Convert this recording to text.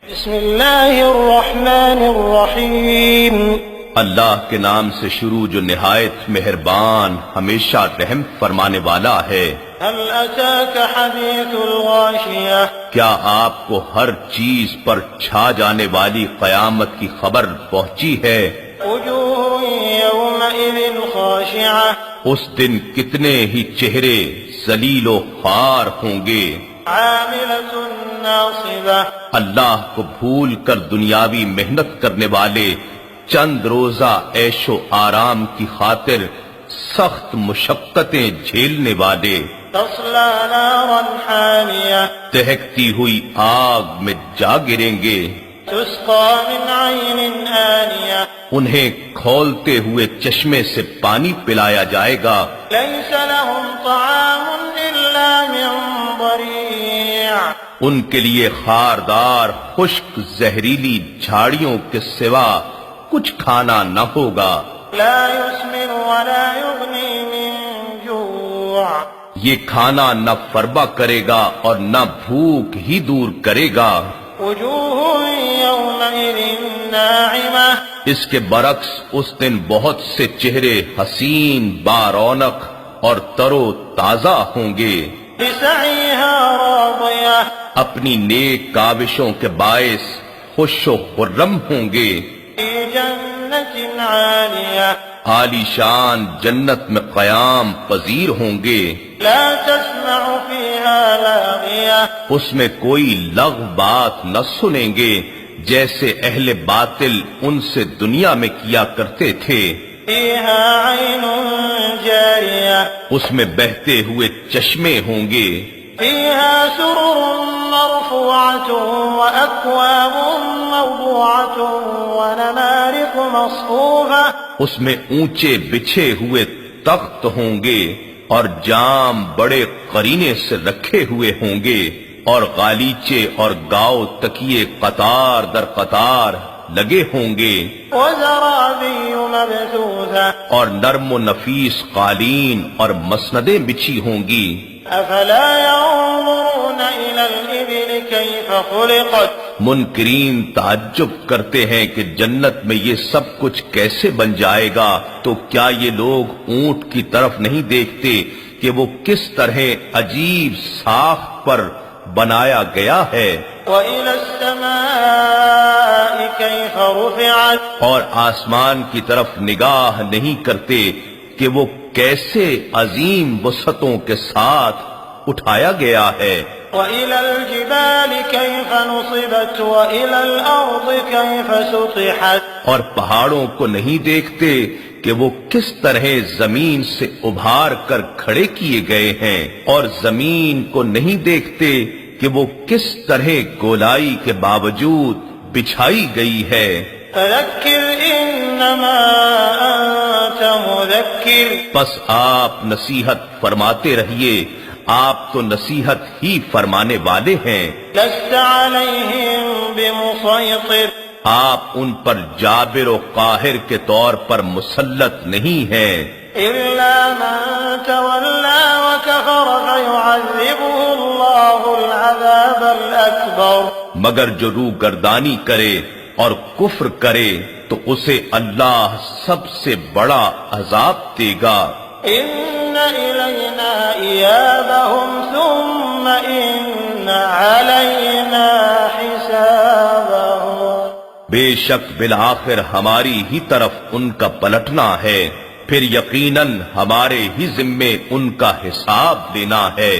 بسم اللہ الرحمن الرحیم اللہ کے نام سے شروع جو نہایت مہربان ہمیشہ رحم فرمانے والا ہے۔ هل اتاك حدیث الغاشیہ کیا آپ کو ہر چیز پر چھا جانے والی قیامت کی خبر پہنچی ہے؟ وجوہ یومئذ خاشعہ اس دن کتنے ہی چہرے ذلیل و خوار ہوں گے۔ عاملۃ ناصبہ اللہ کو بھول کر دنیاوی محنت کرنے والے، چند روزہ عیش و آرام کی خاطر سخت مشقتیں جھیلنے والے، تصلی نارا حامیہ دہکتی ہوئی آگ میں جا گریں گے۔ تسقى من عین آنیہ انہیں کھولتے ہوئے چشمے سے پانی پلایا جائے گا۔ لیس لهم طعام الا من ضریع ان کے لیے خاردار خشک زہریلی جھاڑیوں کے سوا کچھ کھانا نہ ہوگا۔ لا يسمن ولا يغني من جوع یہ کھانا نہ فربا کرے گا اور نہ بھوک ہی دور کرے گا۔ وجوہ یومئذ ناعمہ اس کے برعکس اس دن بہت سے چہرے حسین بارونق اور تر و تازہ ہوں گے، لسعیہا راضیہ اپنی نیک کاوشوں کے باعث خوش و خرم ہوں گے۔ فی جنت عالیہ عالی شان جنت میں قیام پذیر ہوں گے۔ لا تسمع فیہا لاغیہ اس میں کوئی لغو بات نہ سنیں گے جیسے اہل باطل ان سے دنیا میں کیا کرتے تھے۔ فیہا عین جاریہ اس میں بہتے ہوئے چشمے ہوں گے۔ فیہا سرر مرفوعۃ واکواب موضوعۃ ونمارق مصفوفہ اس میں اونچے بچھے ہوئے تخت ہوں گے اور جام بڑے قرینے سے رکھے ہوئے ہوں گے، اور غالیچے اور گاؤ تکیے قطار در قطار لگے ہوں گے، وزرابی مبثوثہ اور نرم و نفیس قالین اور مسندیں بچھی ہوں گی۔ افلا ينظرون الى الابل كيف خلقت منکرین تعجب کرتے ہیں کہ جنت میں یہ سب کچھ کیسے بن جائے گا، تو کیا یہ لوگ اونٹ کی طرف نہیں دیکھتے کہ وہ کس طرح عجیب ساخت پر بنایا گیا ہے؟ وَإِلَى السَّمَاءِ كَيْفَ رُفِعَتْ اور آسمان کی طرف نگاہ نہیں کرتے کہ وہ کیسے عظیم وسعتوں کے ساتھ اٹھایا گیا ہے۔ وَإِلَى الْجِبَالِ كَيْفَ نُصِبَتْ وَإِلَى الْأَرْضِ كَيْفَ سُطِحَتْ اور پہاڑوں کو نہیں دیکھتے کہ وہ کس طرح زمین سے ابھار کر کھڑے کیے گئے ہیں، اور زمین کو نہیں دیکھتے کہ وہ کس طرح گولائی کے باوجود بچھائی گئی ہے۔ فَذَكِّرْ إِنَّمَا أَنْتَ مُذَكِّرٌ بس آپ نصیحت فرماتے رہیے، آپ تو نصیحت ہی فرمانے والے ہیں، لَسْتَ عَلَيْهِمْ بِمُصَيْطِرٍ آپ ان پر جابر و قاہر کے طور پر مسلط نہیں ہیں، إِلَّا مَن تَوَلَّى وَكَفَرَ فَيُعَذِّبُهُ اللَّهُ الْعَذَابَ الْأَكْبَرَ مگر جو روح گردانی کرے اور کفر کرے تو اسے اللہ سب سے بڑا عذاب دے گا۔ إِنَّ إِلَيْنَا إِيَابَهُمْ ثُمَّ إِنَّ عَلَيْنَا حِسَابَهُمْ بے شک بالآخر ہماری ہی طرف ان کا پلٹنا ہے، پھر یقیناً ہمارے ہی ذمے ان کا حساب لینا ہے۔